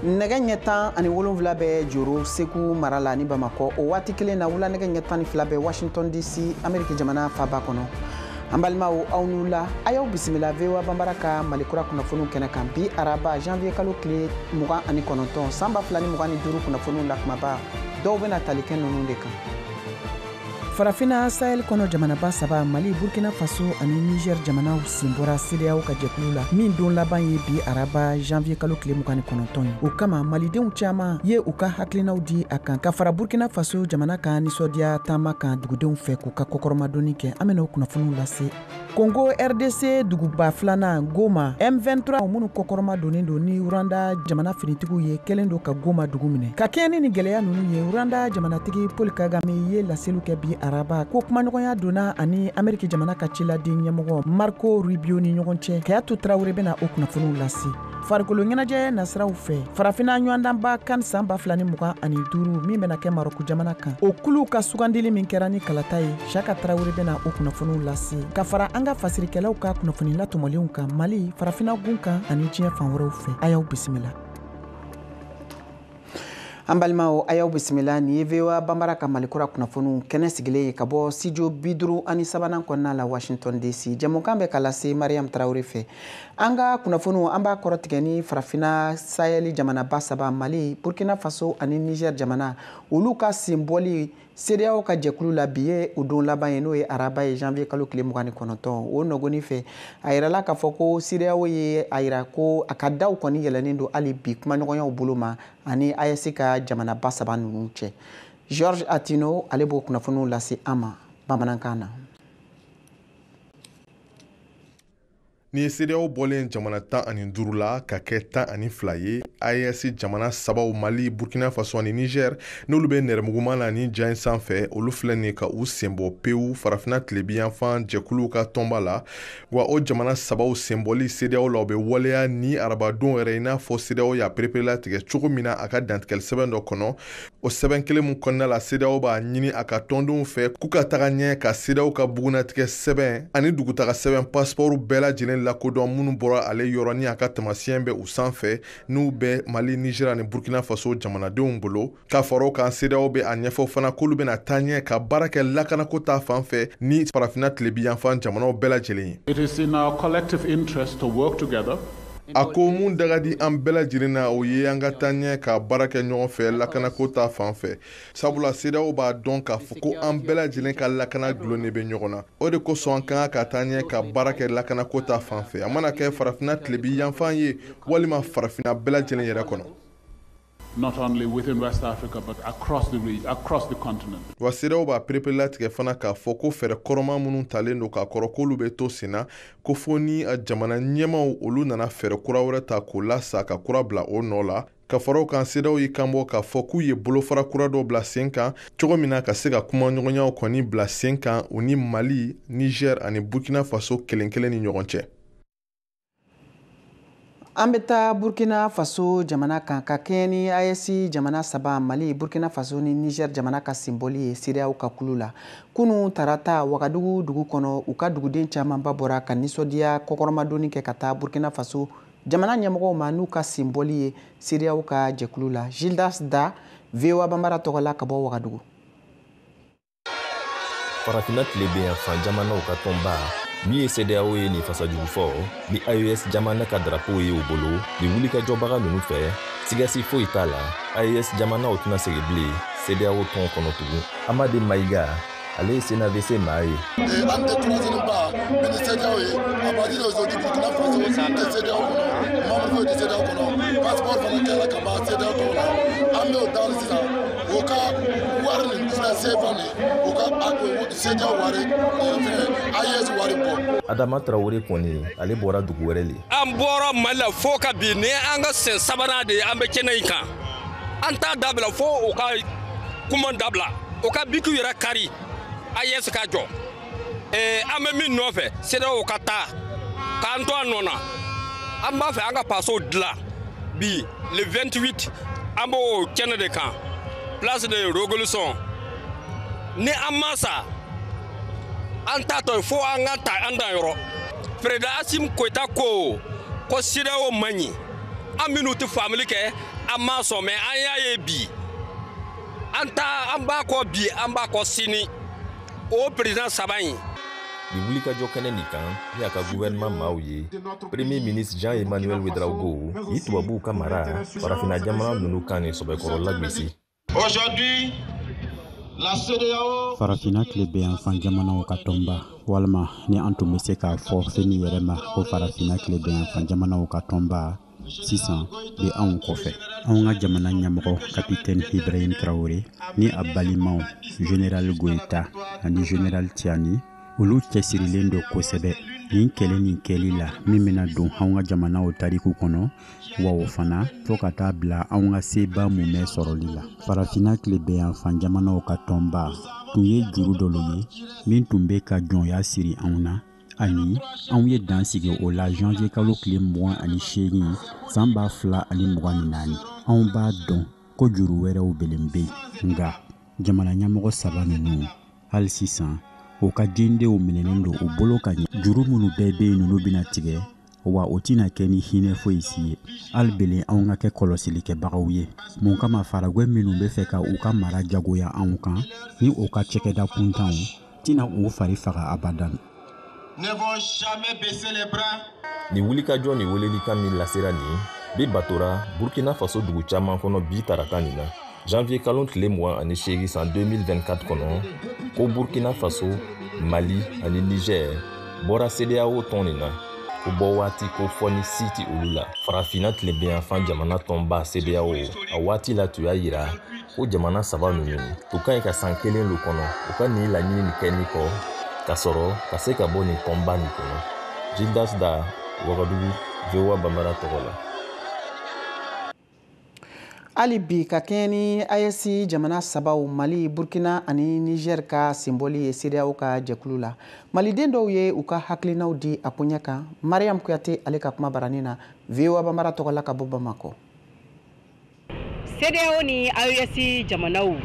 nɛgɛ ɲɛ 10 ani 7 bɛ joro Segu mara la ni Bamakɔ o waati kelen na wula nɛgɛ ɲɛ 12 bɛ Washington DC Amérique jamana faaba kɔnɔ an balimaw aw n'u la a y'aw bisimila VOA Banbara ka Malikura kunnafoniw kɛnɛ kan bi araba janvier kalo tile 29 san 2025 kunnafoniw la kumaba dɔw bɛna tali kɛ ninnu de kan. Farafina Sahel kɔnɔ jamanaba saba Mali, Burkina Faso ani Niger jamanaw sen bɔra CEDEAO ka jɛkulu la min don laban ye bi araba janvier kalo tile 29 ye. O kama malidenw caman ye u ka hakilinaw di a kan ka fara Burkina Faso jamana kan nisɔndiya taama kan dugudenw fɛ k'u ka kɔkɔrɔmadonni kɛ. An bɛna o kunnafoniw lase. Congo RDC duguba filanan Goma M23 minnu kɔkɔrɔmadonnen don ni Rwanda jamana finitigiw ye kɛlen don ka Goma dugu minɛ. Ka kɛɲɛ ni gɛlɛya ninnu ye Rwanda jamanatigi Paul Kagame ye laseliw kɛ bi araba ko kumaɲɔgɔnya donna ani Amérique jamana ka ciladen ɲɛmɔgɔ Marco Rubio ni ɲɔgɔn cɛ. Kayatu Traoré bɛna o kunnafoniw lase. Farikolo ɲɛnajɛ nasiraw fɛ farafina ɲɔgɔndanba kan san 2025 min bɛna kɛ Maroko jamana kan. O kulu ka sugandili min kɛra ni kalata ye Chaka Traoré bɛna o kunnafoniw lase. Ka fara an ka fasirikɛlaw ka kunnafoni latɔmɔlenw kan Mali farafina gun kan ani diɲɛ fan wɛrɛw fɛ. A y'aw bisimila. An balimaw a y'aw bisimila ni ye VOA Banbara ka Malikura kunnafoniw kɛnɛ sigilen ye ka bɔ studio 53 kɔnɔna la Washington DC. Jɛmukan bɛ ka lase Mariam Traoré fɛ. An ka kunnafoniw an b'a kɔrɔtigɛ ni farafina Sahel jamanaba saba Mali, Burkina Faso ani Niger jamana olu ka senbɔli CEDEAO ka jɛkulu la bi ye o don laban ye n'o ye araba ye janvier kalo tile 29 o nɔgɔni fɛ a yirala k'a fɔ ko CEDEAO ye a yira ko a ka daw kɔni yɛlɛnen don hali bi kumaɲɔgɔnyaw bolo ma ani AES ka jamanaba saba ninnu cɛ. George Atino ale b'o kunnafoniw lase an ma bamanankan na. Ni CEDEAO bɔlen jamana 15 la ka kɛ 12 ye AES jamana sabaw Mali, Burkina Faso ani Niger n'olu bɛ nɛrɛmuguma la ni jan sanfɛ olu filɛ ni ka u senbɔ pewu farafina tilebiyanfan jɛkuluw ka tɔnba la wa o jamana sabaw senbɔli CEDEAO la o bɛ waleya ni arabadon yɛrɛ i n'a fɔ CEDEAO y'a perepere tigɛ cogo min na a ka dantigɛli sɛbɛn dɔ kɔnɔ o sɛbɛn kelen mun kɔnɔna la CEDEAO b'a ɲini a ka tɔndenw fɛ k'u ka taga ɲɛ ka CEDEAO ka bugunatigɛ sɛbɛn ani dugutaga sɛbɛn passeport bɛɛ lajɛlen lakodɔn minnu bɔra ale yɔrɔ ni a ka tamasiyɛn bɛ u sanfɛ n'u bɛ Mali, Niger ani Burkina Faso jamanadenw bolo k'a fara o kan CEDEAO bɛ a ɲɛfɔ fana k'olu bɛna taa ɲɛ ka baara kɛ lakanako ta fan fɛ ni farafina tilebiyanfan jamanaw bɛɛ lajɛlen ye. It is in our collective interest to work together. A ko mun daga di an bɛɛ lajɛlen na o ye an ka taa ɲɛ ka baara kɛ ɲɔgɔn fɛ lakanako ta fan fɛ sabula CEDEAO b'a dɔn k'a fɔ ko an bɛɛ lajɛlen ka lakana dulonnen bɛ ɲɔgɔn na o de kosɔn an kan ka taa ɲɛ ka baara kɛ lakanako ta fan fɛ a mana kɛ farafina tilebiyanfan ye walima farafina bɛɛ lajɛlen yɛrɛ kɔnɔ. Not only within West Africa, but across the region, across the continent. Wa CEDEAO b'a perepere latigɛ fana k'a fɔ ko fɛɛrɛ kɔrɔma minnu talen don k'a kɔrɔ k'olu bɛ to sen na ko fɔ ni a jamana ɲɛmaw olu nana fɛɛrɛ kura wɛrɛ ta k'o lasa ka kura bila o nɔ la ka fara o kan CEDEAO y'i kanbɔ k'a fɔ k'u ye bolofara kura dɔ bila sen kan cogo min na ka se ka kumaɲɔgɔnyaw kɔni bila sen kan u ni Mali, Niger ani Burkina Faso kelen kelen ni ɲɔgɔn cɛ. An bɛ taa Burkina Faso jamana kan ka kɛɲɛ ni AES jamana saba Mali, Burkina Faso ni Niger jamana ka senbɔli ye CEDEAO ka kulu la. Kunu tarata Wagadugu dugu kɔnɔ u ka duguden camanba bɔra ka nisɔndiya kɔkɔrɔmadonni kɛ ka taa Burkina Faso jamana ɲɛmɔgɔw ma n'u ka senbɔli ye CEDEAO ka jɛkulu la. Gildas Da, VOA Banbara tɔgɔ la ka bɔ Wagadugu. Farafina tilebiyanfan jamanaw ka tɔnba min ye CEDEAO ye nin fasajugu fɔ ni AES jamana ka drapeau ye u bolo ni wulikajɔbaga ninnu fɛ sigasi foyi t'a la AES jamanaw tɛna segin bilen CEDEAO tɔn kɔnɔ tugun. Amade Maïga ale ye CNAVC maa ye. An tɛ troisième pas mais ni CEDEAO ye à partir d'aujourd'hui Burkina Faso tɛ CEDEAO kɔnɔ membre foyi tɛ CEDEAO kɔnɔ passeport fana kɛra ka ban CEDEAO tɔn na an bɛ o daari sisan o ka wari nin sisan CFA nin o ka CEDEAO wari AES wari bɔ. Adama Traoré kɔni ale bɔra dugu wɛrɛ le. An bɔra Mali la fo ka bi ni an ka sen sabanan de an bɛ kɛnɛ in kan an t'a dabila fo o ka kuma dabila o ka bikiw yɛrɛ kari AES ka jɔ an bɛ min nɔfɛ CEDEAO ka taa k'an to a nɔ na an b'a fɛ an ka paso dilan bi le 28 an b'o kɛnɛ de kan place de Révolution ni an ma sa an t'a to fo an ka ta an dan yɔrɔ Président Assimi Goïta ko CEDEAO man ɲi an minnu tɛ faamuli kɛ an ma sɔn mɛ an y'a ye bi an b'a kɔ bi an b'a kɔ sini o président saba in ni wulikajɔ kɛnɛ nin kan ni a ka gouvernement maaw ye premier ministre Jean-Emmanuel Ouedraogo ni tubabuw ka mara farafina jamana ninnu kan ni sɔbɛkɔrɔ lagosi. Aujourd'hui, la CEDEAO farafina tile bɛ yan fan jamanaw ka tɔnba walima ni an tun bɛ se k'a fɔ fɛn yɛrɛ ma ko farafina tile bɛ yan fan jamanaw ka tɔnba sisan bɛ anw kɔfɛ anw ka jamana ɲɛmɔgɔ kapitɛni Ibrahim Traoré ni a balimaw général Goïta ani général Tiani olu cɛsirilen do kosɛbɛ nin kɛlɛ nin kɛli la min bɛna don anw ka jamanaw tariku kɔnɔ wa o fana fo ka taa bila anw ka seba mumɛ sɔrɔli la farafina tile bɛ yan fan jamanaw ka tɔnba tun ye juru dɔw ye min tun bɛ ka jɔnya siri anw na ani anw ye dan sigi o la janvier kalo tile 28 san 2024 anw b'a dɔn ko juru wɛrɛw belen bɛ nga jamana ɲɛmɔgɔ saba ninnu hali sisan o ka dendenw minɛnen do u bolo ka ɲɛ juru minnu bɛɛ bɛ yen ninnu bɛna tigɛ wa o tɛna kɛ ni hinɛ foyi si ye hali belen anw ka kɛ kɔlɔsilikɛbagaw ye mun kama faragwɛ minnu bɛ fɛ ka u ka mara jagoya anw kan ni o ka cɛkɛda kuntanw tɛna u fari faga abadan. ne vont jamais baisser les bras. ni wulikajɔ ni welelikan min lasera nin bi batora Burkina Faso dugu caman kɔnɔ bi tarata nin na janvier kalo tile 28 san 2024 kɔnɔ ko Burkina Faso, Mali ani Niger bɔra CEDEAO tɔn nin na ko bɔ waati ko fɔ ni siti olu la farafina tile bɛ yan fan jamana tɔnba CEDEAO a waati la tun y'a yira ko jamana saba ninnu u ka ɲi ka san kelen lo kɔnɔ u ka nin laɲini nin kɛ nin kɔ ka sɔrɔ ka se ka bɔ nin tɔnba nin kɔnɔ. Gildas Da, Ouagadougou, VOA Bambara tɔgɔ la. hali bi ka kɛɲɛ ni AES jamana sabaw Mali, Burkina ani Niger ka senbɔli ye CEDEAO ka jɛkulu la maliden dɔw ye u ka hakilinaw di a ko ɲɛ kan. Mariam Kuyate ale ka kuma baranin na VOA Bambara tɔgɔ la ka bɔ Bamako. CEDEAO ni AES jamanaw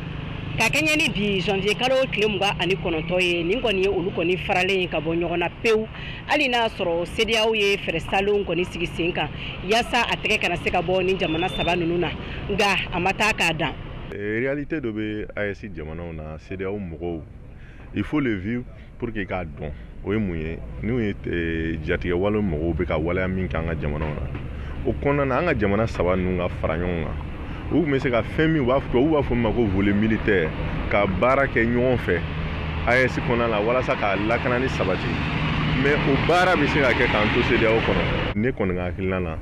ka kɛɲɛ ni bi janvier kalo tile 29 ye nin kɔni ye olu kɔni faralen ka bɔ ɲɔgɔn na pewu hali n'a sɔrɔ CEDEAO ye fɛɛrɛ salon kɔni sigi sen kan yaasa a tɛgɛ kana se ka bɔ ni jamana saba ninnu na nka a ma taa k'a dan. Réalité dɔ bɛ AES jamanaw na CEDEAO mɔgɔw il faut le vivre pour que k'a dɔn o ye mun ye n'o ye jatigɛ wale mɔgɔw bɛ ka waleya min kɛ an ka jamanaw na o kɔnɔna na an ka jamana saba ninnu ka fara ɲɔgɔn kan u tun bɛ se ka fɛn min u b'a fɔ ma ko volet militaire ka baara kɛ ɲɔgɔn fɛ AES kɔnɔna la walasa k'a lakana ni sabati mais o baara bɛ se ka kɛ k'an to CEDEAO kɔnɔ ne kɔni ka hakilina na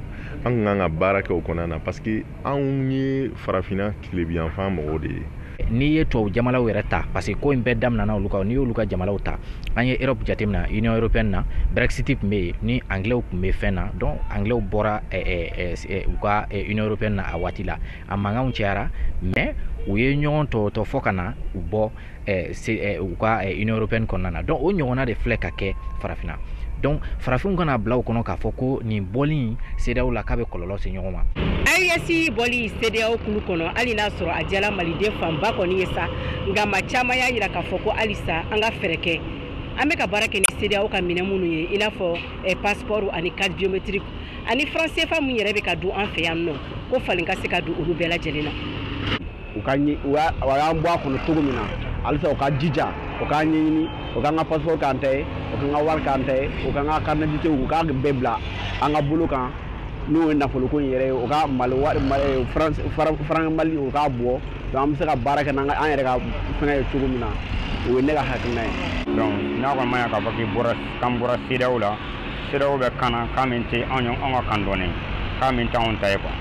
an kan ka baara kɛ o kɔnɔna na parce que anw ye farafina tilebiyanfan mɔgɔw de ye. N'i ye tubabu jamanaw yɛrɛ ta parce que ko in bɛɛ daminɛna olu kan n'i y'olu ka jamanaw ta an ye Europe jateminɛ Union européenne na Brexit tun bɛ yen ni anglais tun bɛ fɛn na donc anglais bɔra u ka Union européenne na a waati la a mankanw cayara mais u ye ɲɔgɔn tɔtɔ fɔ ka na u bɔ u ka Union européenne kɔnɔna na donc o ɲɔgɔnna de filɛ ka kɛ farafina donc farafinw kana bila u kɔnɔ k'a fɔ ko nin bɔli CEDEAO la k'a bɛ kɔlɔlɔ se ɲɔgɔn ma. AES bɔli CEDEAO kulu kɔnɔ hali n'a sɔrɔ a diyala maliden fanba kɔni ye sa nka maa caman y'a jira k'a fɔ ko halisa an ka fɛɛrɛ kɛ an bɛ ka baara kɛ ni CEDEAO ka minɛ minnu ye i n'a fɔ passeport ani carte biométrique ani franc CFA min yɛrɛ bɛ ka don an fɛ yan nɔ ko falen ka se ka don olu bɛɛ lajɛlen na. u y'an bɔ a kɔnɔ cogo min na halisa u ka jija u k'a ɲɛɲini u k'an ka passeport k'an ta ye u k'an ka wari k'an ta ye u k'an ka carte d'identité u k'a bɛɛ bila an ka bolo kan n'o ye nafoloko in yɛrɛ ye u ka franc Mali u k'a bɔ donc an bɛ se ka baara kɛ an yɛrɛ ka fɛngɛ ye cogo min na o ye ne ka hakilina ye. donc n'a kɔni ma ɲɛ k'a fɔ k'an bɔra CEDEAO la CEDEAO bɛ kan na kan min tɛ anw ka kan dɔɔnin kan min tɛ anw ta ye quoi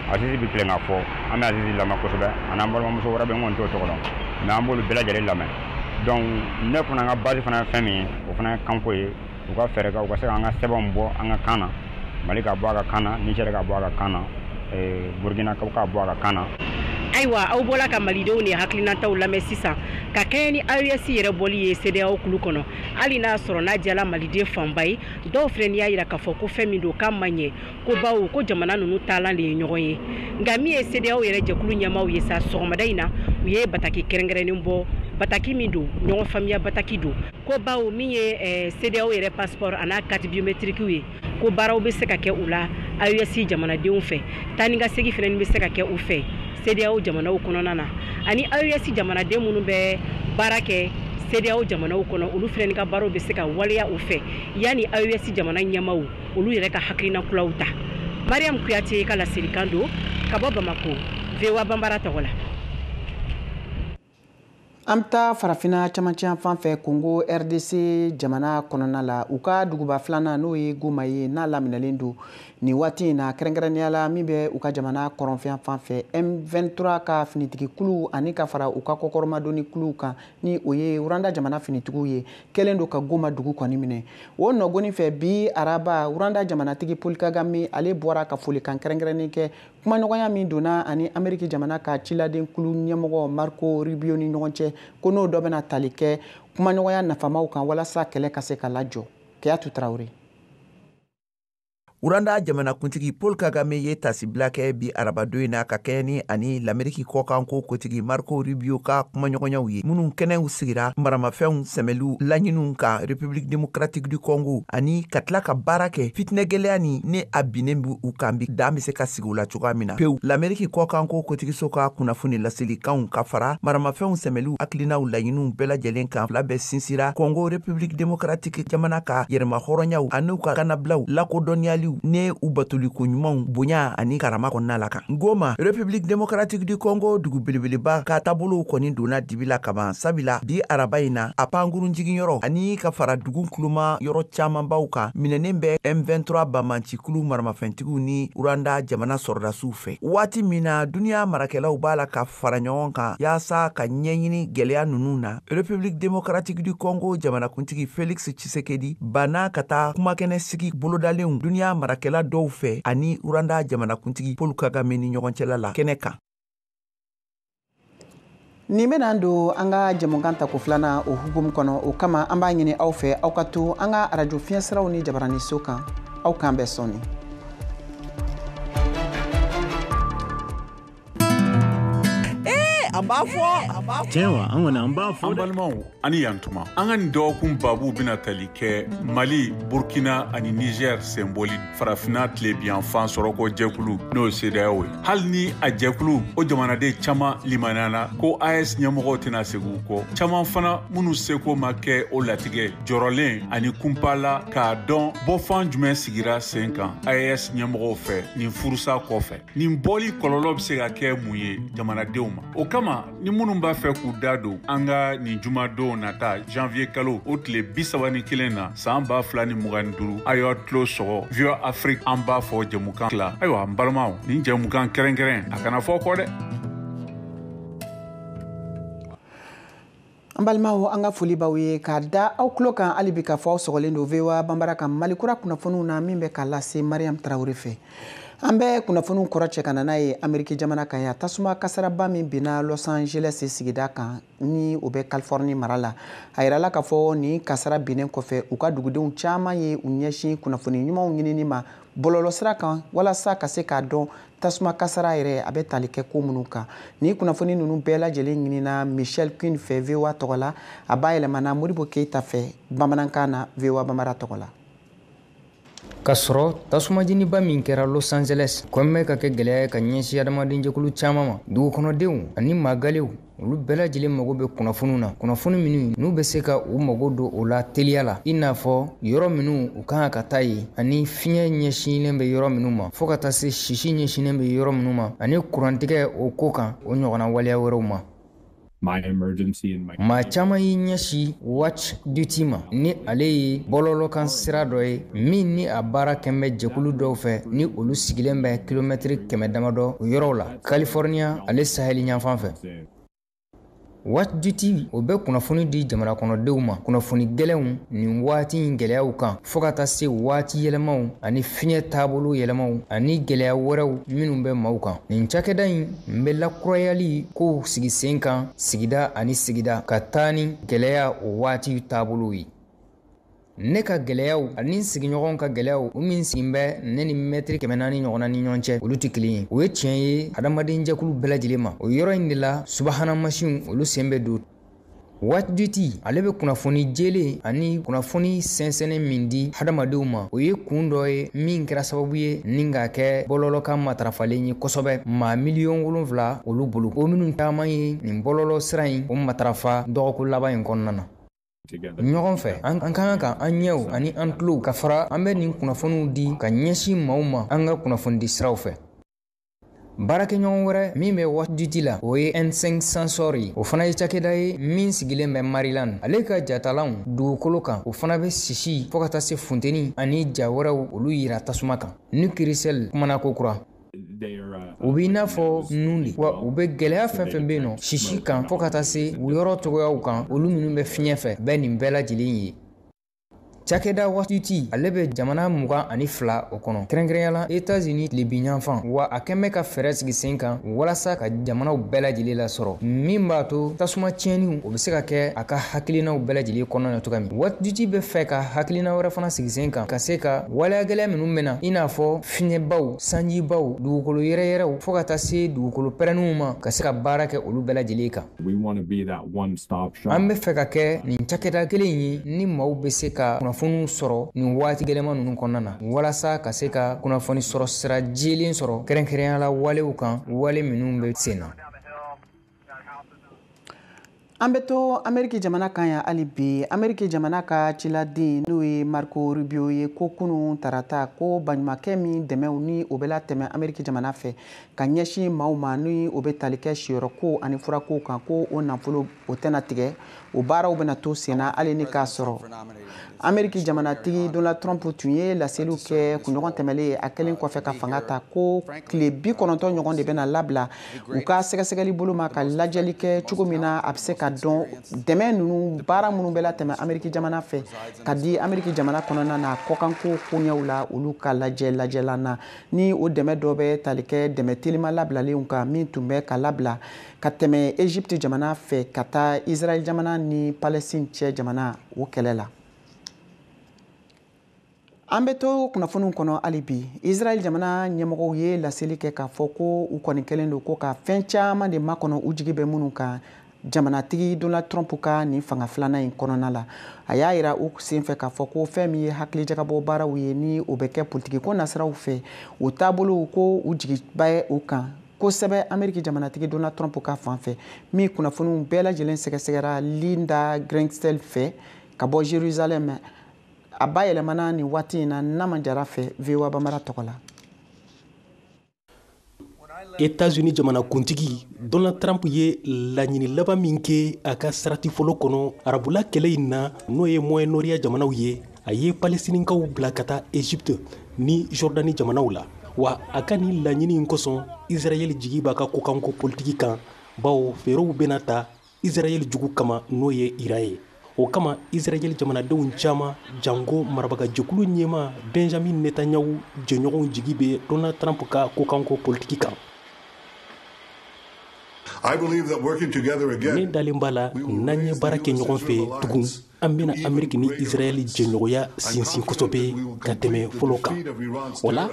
Azizi bɛ tilen ka fɔ an bɛ Azizi lamɛn kosɛbɛ a n'an balimamuso wɛrɛ bɛ n kɔni t'o tɔgɔ dɔn mais an b'olu bɛɛ lajɛlen lamɛn donc ne fana ka base fana ye fɛn min ye o fana ye kanko ye u ka fɛɛrɛ kɛ u ka se k'an ka sɛbɛnw bɔ an ka kan na Mali ka bɔ a ka kan na Niger ka bɔ a ka kan na Burkina ka bɔ a ka kan na. Ayiwa aw bɔla ka malidenw ni hakilinataw lamɛn sisan ka kɛɲɛ ni AES yɛrɛ bɔli ye CEDEAO kulu kɔnɔ hali n'a sɔrɔ n'a diyala maliden fanba ye dɔw filɛ n'i y'a jira k'a fɔ ko fɛn min don k'a ma ɲɛ ko bawo ko jamana ninnu taalan de ye ɲɔgɔn ye nka min ye CEDEAO yɛrɛ jɛkulu ɲɛmaaw ye sa sɔgɔmada in na u ye bataki kɛrɛnkɛrɛnnen bɔ bataki min don ɲɔgɔn faamuya bataki don ko bawo min ye CEDEAO yɛrɛ passeport a n'a carte biométrique ye ko baaraw bɛ se ka kɛ u la AES jamanadenw fɛ tani ka segi fɛnɛ bɛ se ka kɛ u fɛ CEDEAO jamanaw kɔnɔna na ani AES jamanaden minnu bɛ baara kɛ CEDEAO jamanaw kɔnɔ olu fɛnɛ ka baaraw bɛ se ka waleya u fɛ yani AES jamana ɲɛmaaw olu yɛrɛ ka hakilina kulaw ta Mariam Kuyate ka lasirikan don ka bɔ Bamako VOA Bambara tɔgɔ la. An bɛ taa farafina camancɛ fan fɛ Congo RDC jamana kɔnɔna la u ka duguba filanan n'o ye Goma ye n'a laminɛlen don ni waati in na kɛrɛnkɛrɛnnenya la min bɛ u ka jamana kɔrɔnfɛn fan fɛ M23 ka finitigi kulu ani ka fara u ka kɔkɔrɔmadonni kuluw kan ni o ye Uranda jamana finitigiw ye kɛlen don ka Goma dugu kɔni minɛ o nɔgɔnin fɛ bi araba Uranda jamanatigi Paul Kagame ale bɔra ka folikan kɛrɛnkɛrɛnnen kɛ kumaɲɔgɔnya min donna ani Ameriki jamana ka ciladen kulu ɲɛmɔgɔ Marco Rubio ni ɲɔgɔn cɛ ko n'o dɔ bɛna tali kɛ kumaɲɔgɔnya nafamaw kan walasa kɛlɛ ka se ka lajɔ. Keyatu Traoré. Uranda jamanakuntigi Paul Kagame ye tasibila kɛ bi arabadon in na ka kɛɲɛ ni ani l'Ameriki kɔkanko kotigi Marco Rubio ka kumaɲɔgɔnyaw ye minnu kɛnɛw sigira maramafɛnw sɛmɛliw laɲiniw kan République démocratique du Congo ani ka tila ka baara kɛ fitinɛgɛlɛya ni a binnen bu u kan bi dan bɛ se ka sigi u la cogoya min na pewu. L'Ameriki kɔkanko kotigiso ka kunnafoni laselikanw ka fara maramafɛnw sɛmɛliw hakilinaw laɲiniw bɛɛ lajɛlen kan fila bɛɛ sinsira Congo République démocratique jamana ka yɛrɛma hɔrɔnyaw ani ka kanabilaw lakodɔnniyaliw ne u batoli ko ɲumanw bonya ani karama kɔnɔna la kan. Goma République démocratique du Congo dugu belebeleba ka taabolow kɔni donna dibi la kaban sabila bi araba in na a pankurun jigiyɔrɔ ani ka fara dugu kuluma yɔrɔ camanbaw kan minɛnen bɛ M23 bamanci kulu maramafɛntigiw ni Uranda jamana sɔrɔdasiw fɛ. Waati min na duniya marakɛlaw b'a la ka fara ɲɔgɔn kan yaasa ka ɲɛɲini gɛlɛya nunu na République démocratique du Congo jamanakuntigi Félix Tshisekedi banna ka taa kumakɛnɛ sigi bolodalenw duniya marakɛla dɔw fɛ ani Uranda jamanakuntigi Paul Kagame ni ɲɔgɔn cɛla la kɛnɛ kan. Nin bɛna don an ka jɛmukan tako filanan o hukumu kɔnɔ o kama an b'a ɲini aw fɛ aw ka to an ka arajo fiɲɛsiraw ni jabarani so kan aw kan bɛɛ sɔnni. An b'a fɔ tiɲɛ wa an kɔni an b'a fɔ an balimaw ani yantuma an ka nin dɔgɔkun babu bɛna tali kɛ Mali, Burkina ani Niger senboli farafina tilebiyanfan sɔrɔkɔ jɛkulu n'o ye CEDEAO ye. Hali ni a jɛkulu o jamanaden caman limaniyana ko AES ɲɛmɔgɔw tɛna segin u kɔ caman fana minnu seko ma kɛ o latigɛ jɔrɔlen ani kunpala k'a dɔn bɔfan jumɛn sigira sen kan AES ɲɛmɔgɔw fɛ nin furusa kɔfɛ. Nin bɔli kɔlɔlɔ bɛ se ka kɛ mun ye jamanadenw ma. O kama ni minnu b'a fɛ k'u da don an ka nin jumadon nata janvier kalo o tile 31 na san 2025 a y'aw tulo sɔgɔ VOA Afrique an b'a fɔ jɛmukan tila. Ayiwa n balimaw nin jɛmukan kɛrɛnkɛrɛn a kana fɔ kɔ dɛ. An balimaw an ka foli b'aw ye k'a da aw tulo kan hali bi k'a fɔ aw sɔgɔlen don VOA Bambara kan Malikura kunnafoniw na min bɛ k'a lase Mariam Traoré fɛ. An bɛ kunnafoniw kɔrɔ cɛ ka na n'a ye Ameriki jamana kan yan tasuma kasaraba min binna Los Angeles sigida kan ni o bɛ Californie mara la a yirala k'a fɔ nin kasara binnen kɔfɛ u ka dugudenw caman ye u ɲɛsin kunnafoni ɲumanw ɲinini ma bɔlɔlɔsira kan walasa ka se k'a dɔn tasuma kasara yɛrɛ a bɛ tali kɛ ko minnu kan ni kunnafoni ninnu bɛɛ lajɛlen ɲinina Michel Quinn fɛ VOA tɔgɔ la a b'a yɛlɛmana Modibo Keita fɛ bamanankan na VOA Bambara tɔgɔ la. Kasɔrɔ tasumajeniba min kɛra Los Angeles kɔn bɛ ka kɛ gɛlɛya ye ka ɲɛsin adamaden jɛkulu caman ma dugukɔnɔdenw ani magalew olu bɛɛ lajɛlen mago bɛ kunnafoniw na kunnafoni minnu n'u bɛ se ka u mago don o la teliya la i n'a fɔ yɔrɔ minnu u kan ka taa ye ani fiɲɛ ɲɛsinnen bɛ yɔrɔ minnu ma fo ka taa se sisi ɲɛsinnen bɛ yɔrɔ minnu ma ani kurantigɛ o ko kan o ɲɔgɔnna waleya wɛrɛw ma. Maa caman y'i ɲɛsi Watch Duty ma ni ale ye bɔlɔlɔkan sira dɔ ye min ni a baara kɛn bɛ jɛkulu dɔw fɛ ni olu sigilen bɛ kilomɛtiri 100 damadɔ o yɔrɔw la California ale saheli ɲafan fɛ. Watch Duty o bɛ kunnafoni di jamana kɔnɔdenw ma kunnafoni gɛlɛnw nin waati in gɛlɛyaw kan fo ka taa se waati yɛlɛmaw ani fiɲɛ taabolo yɛlɛmaw ani gɛlɛya wɛrɛw minnu bɛ maaw kan nin cakɛda in n bɛ lakurayali kow sigi sen kan sigida ani sigida ka taa ni gɛlɛya o waati taabolow ye. Ne ka gɛlɛyaw ani sigiɲɔgɔnw ka gɛlɛyaw o min sigin bɛ ne ni mɛtiri 400 ɲɔgɔnna ni ɲɔgɔn cɛ olu tɛ kelen ye o ye tiɲɛ ye adamaden jɛkulu bɛɛ lajɛlen ma o yɔrɔ in de la subahana mansinw olu sen bɛ don Watch Duty ale be kunnafoni jele ani kunnafoni sensene min di hadamadenw ma o ye kun dɔ ye min kɛra sababu ye ni ka kɛ bɔlɔlɔ ka matarafalen ye kosɛbɛ maa miliyɔn 7 olu bolo o minnu caman ye nin bɔlɔlɔ sira in o matarafa dɔgɔkun laban in kɔnɔna na ɲɔgɔn fɛ an kan ka an ɲɛw ani an tulow ka fara an bɛ nin kunnafoniw di ka ɲɛsin maaw ma an ka kunnafoni di siraw fɛ baarakɛɲɔgɔn wɛrɛ min bɛ Watch Duty la o ye N5 Sensor ye o fana ye cakɛda ye min sigilen bɛ Maryland ale ka jatalanw dugukolo kan o fana bɛ sisi fɔ ka taa se funteni ani ja wɛrɛw olu yira tasuma kan ni kirisɛl kumana ko kura u b'i n'a fɔ nun de wa u bɛ gɛlɛya fɛn fɛn bɛ yen nɔ sisi kan fɔ ka taa se u yɔrɔ cogoyaw kan olu minnu bɛ fiɲɛ fɛ bɛ nin bɛɛ lajɛlen ye cakɛda Watch Duty ale bɛ jamana 22 o kɔnɔ kɛrɛnkɛrɛnyala États-Unis tile binyanfan wa a kɛn bɛ ka fɛɛrɛ sigi sen kan walasa ka jamanaw bɛɛ lajɛlen lasɔrɔ min b'a to tasuma tiɲɛniw o bɛ se ka kɛ a ka hakilinaw bɛɛ lajɛlen kɔnɔna na cogoya min Watch Duty bɛ fɛ ka hakilina wɛrɛ fana sigi sen kan ka se ka waleya gɛlɛya minnu bɛna i n'a fɔ fiɲɛbaw sanjibaw dugukolo yɛrɛyɛrɛw fɔ ka taa se dugukolo pɛrɛnniw ma ka se ka baara kɛ olu bɛɛ lajɛlen kan an bɛ fɛ ka kɛ nin cakɛda kelen ye ni maaw bɛ se ka kunnafoniw sɔrɔ nin waati gɛlɛma ninnu kɔnɔna na walasa ka se ka kunnafoni sɔrɔ sira jɛlen sɔrɔ kɛrɛnkɛrɛnyala walew kan wale minnu bɛ sen na an bɛ to Ameriki jamana kan ya hali bi Ameriki jamana ka ciladen n'o ye Marco Rubio ye ko kunun tarata ko baɲumankɛ min dɛmɛw ni o bɛ latɛmɛ Ameriki jamana fɛ ka ɲɛsin maaw ma ni o bɛ tali kɛ siyɔrɔko ani furakow kan ko o nafolo o tɛna tigɛ o baaraw bɛna to senna hali ni k'a sɔrɔ Ameriki jamanatigi Donald Trump tun ye laseliw kɛ kunɲɔgɔn tɛmɛlen a kɛlen kɔfɛ ka fanga ta ko tile 90 ɲɔgɔn de bɛna labila u ka sɛgɛsɛgɛli bolo ma ka lajɛli kɛ cogo min na a bɛ se ka dɔn dɛmɛ ninnu baara minnu bɛ latɛmɛ Ameriki jamana fɛ ka di Ameriki jamana kɔnɔna na kɔkanko koɲɛw la olu ka lajɛlan na ni o dɛmɛ dɔ bɛ tali kɛ dɛmɛ telima labilalenw kan min tun bɛ ka labila ka tɛmɛ Egypte jamana fɛ ka taa Israel jamana ni Palestine cɛ jamana o kɛlɛ la an bɛ to kunnafoniw kɔnɔ hali bi Israel jamana ɲɛmɔgɔw ye laseli kɛ k'a fɔ ko u kɔni kɛlen don ko ka fɛn caman de makɔnɔ u jigi bɛ minnu kan jamanatigi Donald Trump ka nin fanga filanan in kɔnɔna la a y'a yira u senfɛ k'a fɔ ko fɛn min ye hakilijagabɔ baaraw ye ni o bɛ kɛ politiki ko nasiraw fɛ o taabolo ko u jigiba ye o kan kosɛbɛ Ameriki jamanatigi Donald Trump ka fan fɛ min kunnafoniw bɛɛ lajɛlen sɛgɛsɛgɛra Linda Greenstein fɛ ka bɔ Jerusalem a ba yɛlɛmana ni waati in na Nama Jara fɛ VOA Bamara tɔgɔ la États-Unis jamana kuntigi Donald Trump ye laɲini laban min kɛ a ka sarati fɔlɔ kɔnɔ arabula kɛlɛ in na n'o ye Moyen-Orient jamanaw ye a ye Palestinikaw bila ka taa Egypte ni Jordani jamanaw la wa a ka ni laɲini in kosɔn Israel jigi b'a ka kokanko politiki kan bawo fɛɛrɛw bɛna ta Israel jugu kama n'o ye Iran ye o kama Israel jamanadenw caman jango marabagajɛkulu ɲɛma Benjamin Netanyahu jɛɲɔgɔnw jigi bɛ Donald Trump ka kokanko politiki kan ne dalen b'a la n'an ye baara kɛ ɲɔgɔn fɛ tugun an bɛna Ameriki ni Israel jɛɲɔgɔnya sinsin kosɛbɛ ka tɛmɛ fɔlɔ kan o la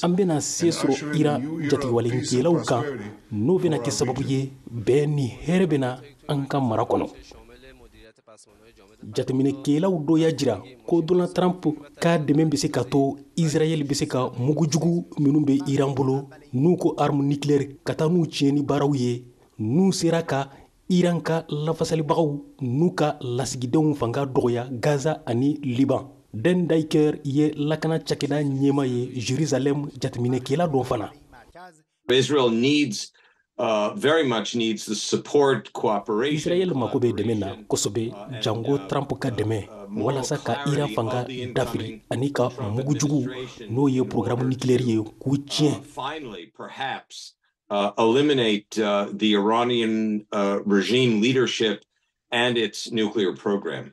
an bɛna se sɔrɔ Iran jatigiwalenkɛlaw kan n'o bɛna kɛ sababu ye bɛn ni hɛrɛ bɛna an ka mara kɔnɔ jateminɛkɛlaw dɔ y'a jira ko Donald Trump ka dɛmɛ bɛ se ka to Israel bɛ se ka mugujugu minnu bɛ Iran bolo n'u ko arme nucléaire ka taa n'u tiɲɛni baaraw ye n'u sera ka Iran ka lafasalibagaw n'u ka lasigidenw fanga dɔgɔya Gaza ani Liban Den Diker ye lakana cakɛda ɲɛma ye Jerusalem jateminɛkɛla dɔ fana Israel very much needs the support, cooperation. Israel mako bɛ dɛmɛ na kosɛbɛ jango Trump ka dɛmɛ walasa ka Iran fanga dafiri ani ka mugujugu n'o ye programme nucléaire ye k'u tiɲɛ. Finally, perhaps eliminate the Iranian regime leadership and its nuclear program.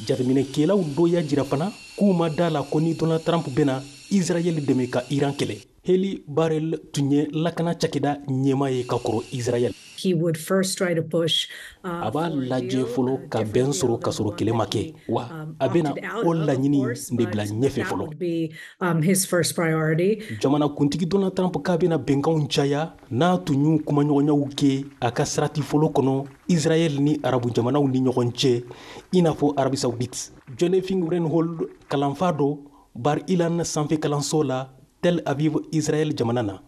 Jateminɛkɛlaw dɔ y'a jira fana k'u ma da la ko ni Donald Trump bɛna Israel dɛmɛ ka Iran kɛlɛ. Heli Barrel tun ye lakana cakɛda ɲɛma ye ka kɔrɔ Israel. He would first try to push a b'a lajɛ fɔlɔ ka bɛn sɔrɔ ka sɔrɔ kɛlɛ ma kɛ wa a bɛna o laɲini de bila ɲɛfɛ fɔlɔ. His first priority. Jamana kuntigi Donald Trump k'a bɛna bɛnkanw caya n'a tun y'u kumaɲɔgɔnyaw kɛ a ka sarati fɔlɔ kɔnɔ Israel ni arabu jamanaw ni ɲɔgɔn cɛ i n'a fɔ Arabi Saoudite. Jonathan Reinhold kalanfa dɔ Bar Ilan sanfɛ kalanso la Tel Aviv Israel jamana na.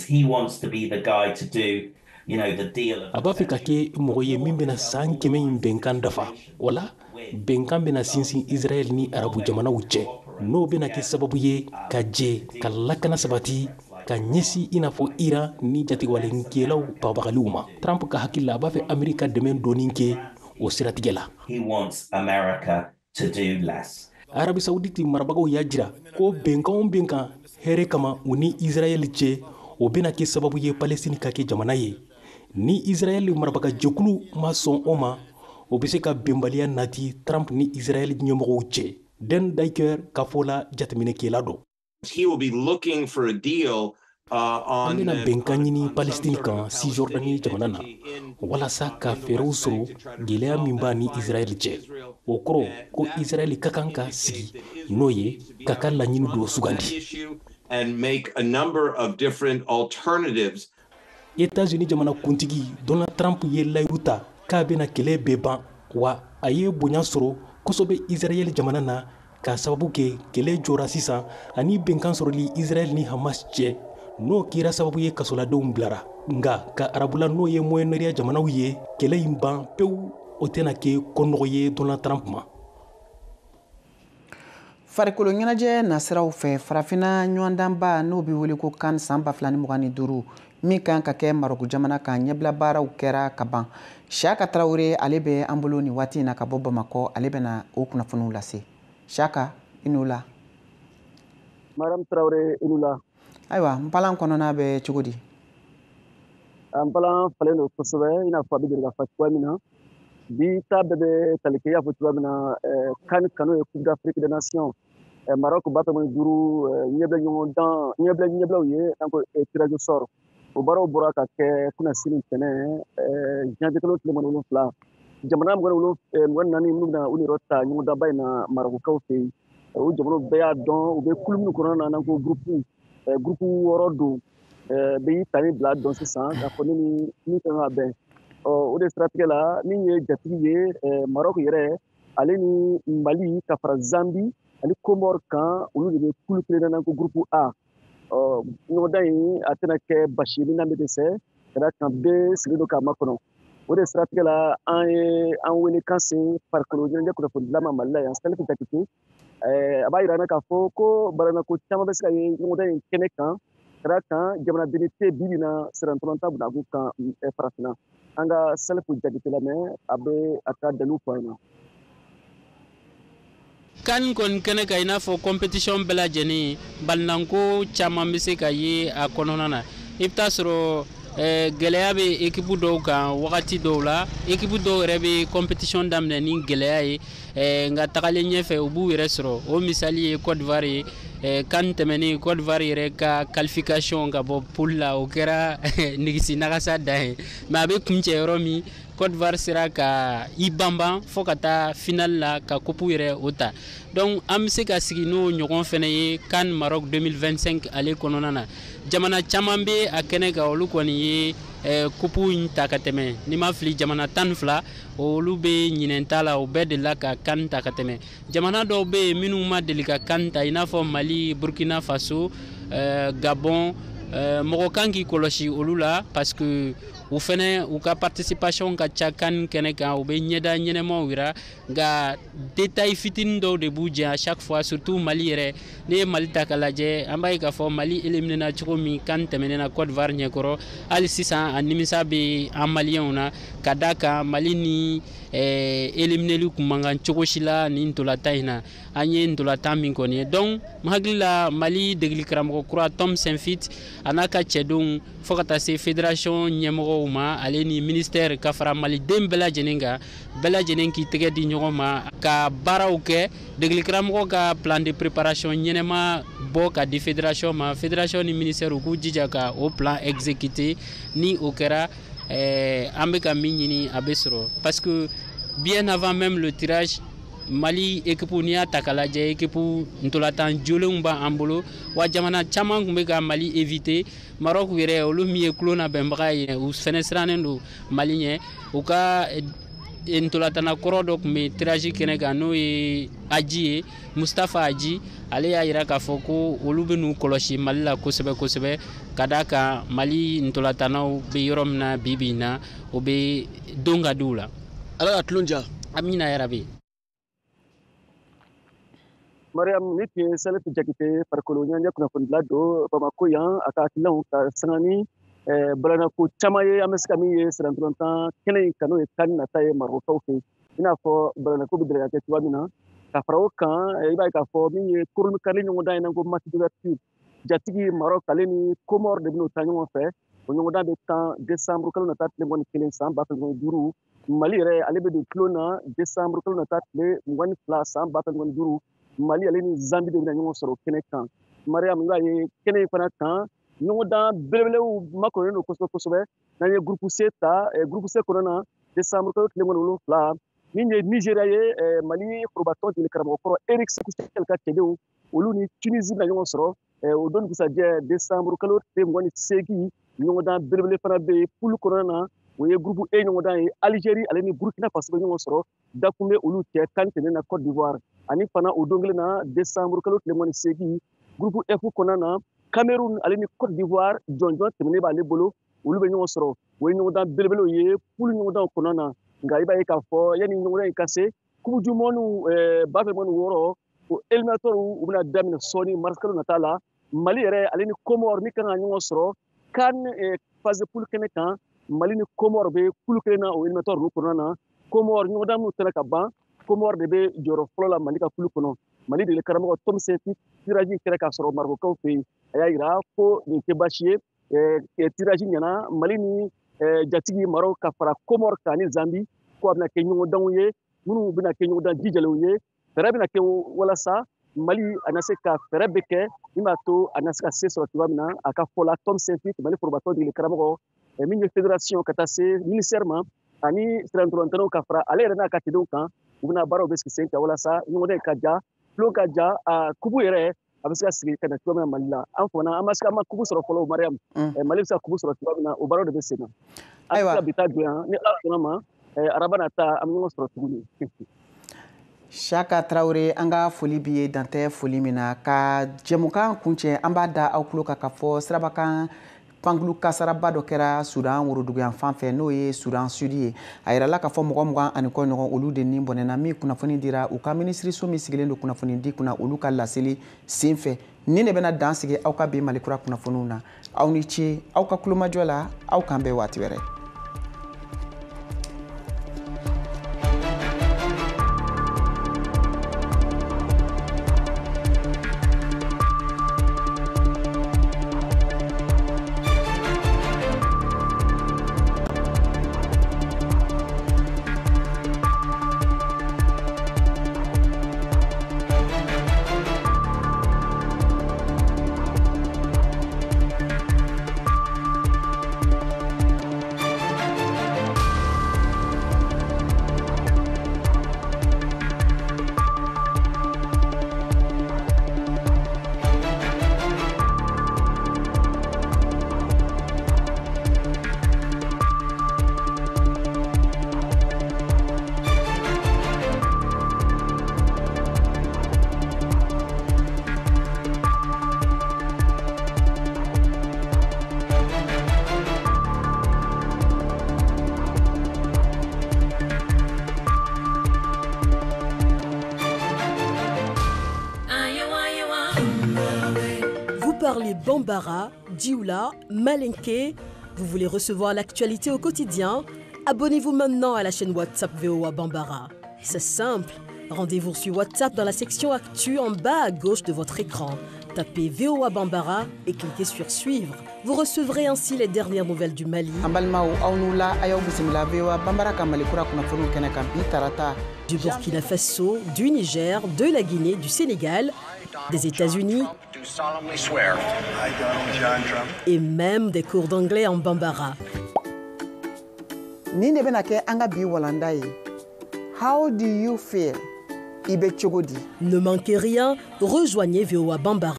He wants to be the guy to do the deal. A b'a fɛ ka kɛ mɔgɔ ye min bɛna san 100 in bɛnkan dafa wala bɛnkan bɛna sinsin Israel ni arabu jamanaw cɛ n'o bɛna kɛ sababu ye ka jɛ ka lakana sabati ka ɲɛsi i n'a fɔ Iran ni jatigɛwalenkɛlaw babagaliw ma. Trump ka hakili la a b'a fɛ Amerika dɛmɛ dɔɔni kɛ o siratigɛ la. He wants America to do less. Arabi Saoudite marabagaw y'a jira ko bɛnkan hɛrɛ kama u ni Israel cɛ o bɛna kɛ sababu ye Palestine ka kɛ jamana ye. Ni Israel marabaga jɛkulu ma sɔn o ma o bɛ se ka bɛnbaliya nati Trump ni Israel ɲɛmɔgɔw cɛ. Den Diker ka fɔ la jateminɛkɛla dɔ. He will be looking for a deal an bɛna bɛnkan ɲini Palestine kan Cisjordanie jamana na walasa ka fɛɛrɛw sɔrɔ gɛlɛya min b'a ni Israel cɛ. O kɔrɔ ko Israel ka kan ka sigi n'o ye ka ka laɲini dɔ sugandi. And make a number of different alternatives. États-Unis jamana kuntigi Donald Trump ye layiru ta k'a bɛna kɛlɛ bɛɛ ban wa a ye bonya sɔrɔ kosɛbɛ Israel jamana na ka sababu kɛ kɛlɛ jɔra sisan ani bɛnkan sɔrɔli Israel ni Hamas cɛ n'o kɛra sababu ye kasoladenw bilara nka ka arabula n'o ye Moyen-Orient jamanaw ye kɛlɛ in ban pewu o tɛna kɛ kɔnɔgɔ ye Donald Trump ma. Farikolo ɲɛnajɛ nasiraw fɛ farafina ɲɔgɔndanba n'o bɛ wele ko CAN san 2025 min kan ka kɛ Maroc jamana kan ɲɛbila baaraw kɛra ka ban. Siyaka Tarawele ale bɛ an bolo nin waati in na ka bɔ Bamakɔ ale bɛna o kunnafoniw lase. Siyaka i n'o la. Madame Tarawele i n'o la. Ayiwa n palan kɔnɔna bɛ cogo di? N palan falen don kosɛbɛ i n'a fɔ a bɛ deli ka fɔ cogoya min na. Bi ta bɛɛ bɛ tali kɛ i y'a fɔ cogoya min na CAN kanu ye Coupe d'Afrique des Nations. Maroc b'a fɛ mun duuru ɲɛbilaw ye an ko tirage au sort. O baaraw bɔra ka kɛ kunnasini ntɛnɛn janvier kalo tile 7 jamana 24 minnu bɛna u yɛrɛ ta ɲɔgɔndanba in na Marocains fɛ yen o jamanaw bɛɛ y'a dɔn u bɛ kulu minnu kɔnɔna na n'an ko groupe 6 don bɛɛ y'i ta ni bila dɔn sisan k'a fɔ ne ni min kan ka bɛn o de siratigɛ la min ye jatigi ye Maroc yɛrɛ ale ni Mali ka fara Zambie ani Comores kan olu de bɛ kulu kelen na n'an ko groupe A. Ɲɔgɔndan in a tɛna kɛ basi ye min na bɛ dɛsɛ ka da kan bɛɛ sigilen don k'a makɔnɔ o de siratigɛ la an wele kan se farikolo ɲɛnajɛ kunnafoni dilan ma Mali la yan Salifu Jakite a b'a yira an na k'a fɔ ko baranako caman bɛ se ka ye ɲɔgɔndan in kɛnɛ kan ka da kan jamanaden tɛ bi bi na sirantɔlɔnta bunakun kan farafinna an ka Salifu Jakite lamɛn a bɛ a ka dalilu fɔ an na. CAN kɔni kɛnɛ ka i n'a fɔ compétition bɛɛ lajɛlen balinanko caman bɛ se ka ye a kɔnɔna na i bɛ taa sɔrɔ gɛlɛya bɛ équipe dɔw kan wagati dɔw la équipe dɔw yɛrɛ bɛ compétition daminɛ ni gɛlɛya ye nka tagalen ɲɛfɛ u b'u yɛrɛ sɔrɔ o misali ye Côte d'Ivoire ye CAN tɛmɛnen Côte d'Ivoire yɛrɛ ka qualification ka bɔ poule la o kɛra nigisi nagasa dan ye mais a bɛ kuncɛ yɔrɔ min Côte d'Ivoire sera ka i banban fo ka taa final la ka coupe yɛrɛ o ta donc an bɛ se ka sigi n'o ɲɔgɔn fɛnɛ ye CAN Maroc 2025 ale kɔnɔna na jamana caman bɛ a kɛnɛ kan olu kɔni ye coupe in ta ka tɛmɛ ni ma fili jamana 12 olu bɛ ɲinɛ ta la o bɛɛ delila ka CAN ta ka tɛmɛ jamana dɔw bɛ yen minnu ma deli ka CAN ta i n'a fɔ Mali Burkina Faso Gabon mɔgɔ kan k'i kɔlɔsi olu la parce que u fɛnɛ u ka participation ka ca CAN kɛnɛ kan u bɛ ɲɛda ɲɛnɛmaw yira nka détail fitinin dɔw de b'u jɛ à chaque fois surtout Mali yɛrɛ n'i ye Mali ta k'a lajɛ an b'a ye k'a fɔ Mali éliminé na cogo min CAN tɛmɛnen na Côte d'Ivoire ɲɛkɔrɔ hali sisan a nimisa bɛ an maliyɛnw na ka d'a kan Mali ni élimineli kun man kan cogo si la nin ntolantan in na an ye ntolantan min kɔni ye donc n hakili la Mali degeli karamɔgɔ kura Tom Saintfiet a n'a ka cɛdenw fo ka taa se fédération ɲɛmɔgɔw ma ale ni ministère ka fara maliden bɛɛ lajɛlen kan bɛɛ lajɛlen k'i tɛgɛ di ɲɔgɔn ma ka baaraw kɛ degeli karamɔgɔ ka plan de préparation ɲɛnɛma bɔ ka di fédération ma fédération ni ministère u k'u jija ka o plan exécuter ni o kɛra an bɛ ka min ɲini a bɛ sɔrɔ parce que bien avant même le tirage Mali équipe n'i y'a ta k'a lajɛ équipe ntolatan jolenw b'an bolo wa jamana caman tun bɛ ka Mali éviter Maroc yɛrɛ olu min ye tulo labɛnbaga ye u fɛnɛ sirannen don Mali ɲɛ u ka ntolatana kɔrɔ dɔ tun bɛ tirage kɛnɛ kan n'o ye Aji ye Mustafa Aji ale y'a jira k'a fɔ ko olu bɛ n'u kɔlɔsi Mali la kosɛbɛ kosɛbɛ ka d'a kan Mali ntolatanaw bɛ yɔrɔ min na bi in na o bɛ don ka di u la. Ala ka tulon diya. Amina yarabi. Mariam ni tun ye Salif Jakite farikolo ɲɛnajɛ kunnafonidila don Bamako yan a ka hakilinaw ka sanga ni balanako caman ye an bɛ se ka min ye sirantulantan kɛnɛ in kan n'o ye CAN nata ye Marɔkaw fɛ i n'a fɔ balanako bɛ dɛrɛ ka kɛ cogoya min na ka fara o kan i b'a ye k'a fɔ min ye Koronikali ɲɔgɔndan in na ko match d'ouverture jatigi Maroc ale ni Comore de bɛn'o ta ɲɔgɔn fɛ o ɲɔgɔndan bɛ 10 décembre kalo nata tile 21 san 2025 Mali yɛrɛ ale bɛ don tulon na décembre kalo nata tile 22 san 2025 Mali ale ni Zambie de bɛna ɲɔgɔn sɔrɔ kɛnɛ kan Mariam i b'a ye kɛnɛ in fana kan ɲɔgɔndan belebelew makɔnɔnen don kosɛbɛ kosɛbɛ n'an ye groupe C ta groupe C kɔnɔna na décembre kalo tile 17 min ye Nigeria ye Mali forobatɔn jeli karamɔgɔ kɔrɔ Eric Sékou Sahel ka cɛdenw olu ni Tunisie bɛna ɲɔgɔn sɔrɔ o don dugusajɛ décembre kalo tile 28 ɲɔgɔndan belebele fana bɛ yen poule kɔnɔna na o ye groupe E ɲɔgɔndan ye Algérie ale ni Burkina Faso bɛ ɲɔgɔn sɔrɔ dakun bɛ olu cɛ CAN tɛnɛ na Côte d'Ivoire ani fana o don kelen na décembre kalo tile 28 groupe F kɔnɔna na Cameroun ale ni Côte d'Ivoire jɔnjɔn tɛmɛnen b'ale bolo olu bɛ ɲɔgɔn sɔrɔ o ye ɲɔgɔndan belebelew ye poule ɲɔgɔndanw kɔnɔna na nka i b'a ye k'a fɔ yanni ɲɔgɔndan in ka se coupe du monde 2026 o éliminatoire u bɛna daminɛ sɔɔni mars kalo nata la Mali yɛrɛ ale ni Comore min kan ka ɲɔgɔn sɔrɔ CAN phase poule kɛnɛ kan Mali ni Comore bɛ poule kelen na o éliminatoire ninnu kɔnɔna na Comore ɲɔgɔndan minnu tɛna ka ban Comore de bɛ jɔyɔrɔ fɔlɔ la Mali ka poule kɔnɔ Mali de karamɔgɔ Tom Seti tirage kɛra k'a sɔrɔ Marocains fɛ yen a y'a jira ko nin tɛ baasi ye tirage ɲɛna Mali ni jatigi Maroc ka fara Comore kan ni Zambie ko a bɛna kɛ ɲɔgɔndanw ye minnu bɛna kɛ ɲɔgɔndan jijalenw ye fɛɛrɛ bɛna kɛ walasa Mali a na se ka fɛɛrɛ bɛ kɛ min b'a to a na se ka se sɔrɔ cogoya min na a ka fɔ la Tom Seti Mali forobatɔn jeli karamɔgɔ min ye fédération ka taa se ministère ma ani sirantulantanw ka fara ale yɛrɛ n'a ka cɛdenw kan u bɛna baaraw bɛ sigi sen kan walasa ɲɔgɔndan ka ja tulon ka ja kubu yɛrɛ a bɛ se ka sigi ka na cogoya min na Mali la an fana an ma se ka an ma kubu sɔrɔ fɔlɔ Mariam Mali bɛ se ka kubu sɔrɔ cogoya min na o baaraw de bɛ sen na an bɛ se ka bi taa jɔnya ni Ala sɔnna ma araba nata an bɛ ɲɔgɔn sɔrɔ tuguni Saka Traore an ka foli b'i ye dantɛ foli min na ka jɛmukan kuncɛ an b'a da aw tulo kan ka fɔ sirabakan pankulu kasaraba dɔ kɛra Sudan woroduguyan fan fɛ n'o ye Sudan Sud ye a yirala k'a fɔ mɔgɔ 20 ani kɔ ɲɔgɔn olu de ni bɔnɛna min kunnafoni dira u ka minisiriso min sigilen don kunnafoni di kunna olu ka laseli sen fɛ nin de bɛna dan sigi aw ka bi Malikura kunnafoniw na aw ni ce aw ka kulomajɔ la aw kan bɛɛ waati wɛrɛ. Parlez Bambara, Dioula, Malinké. Vous voulez recevoir l'actualité au quotidien? Abonnez-vous maintenant à la chaîne WhatsApp VOA Bambara. C'est simple. Rendez-vous sur WhatsApp dans la section Actu en bas à gauche de votre écran. Tapez VOA Bambara et cliquez sur Suivre. Vous recevrez ainsi les dernières nouvelles du Mali. Du Burkina Faso, du Niger, de la Guinée, du Sénégal, des États-Unis et même des cours d'anglais en Bambara. nin de bena kɛ an ka bi walanda ye. How do you feel? Ibe cogo di? Ne manquez rien, rejoignez VOA Bambara.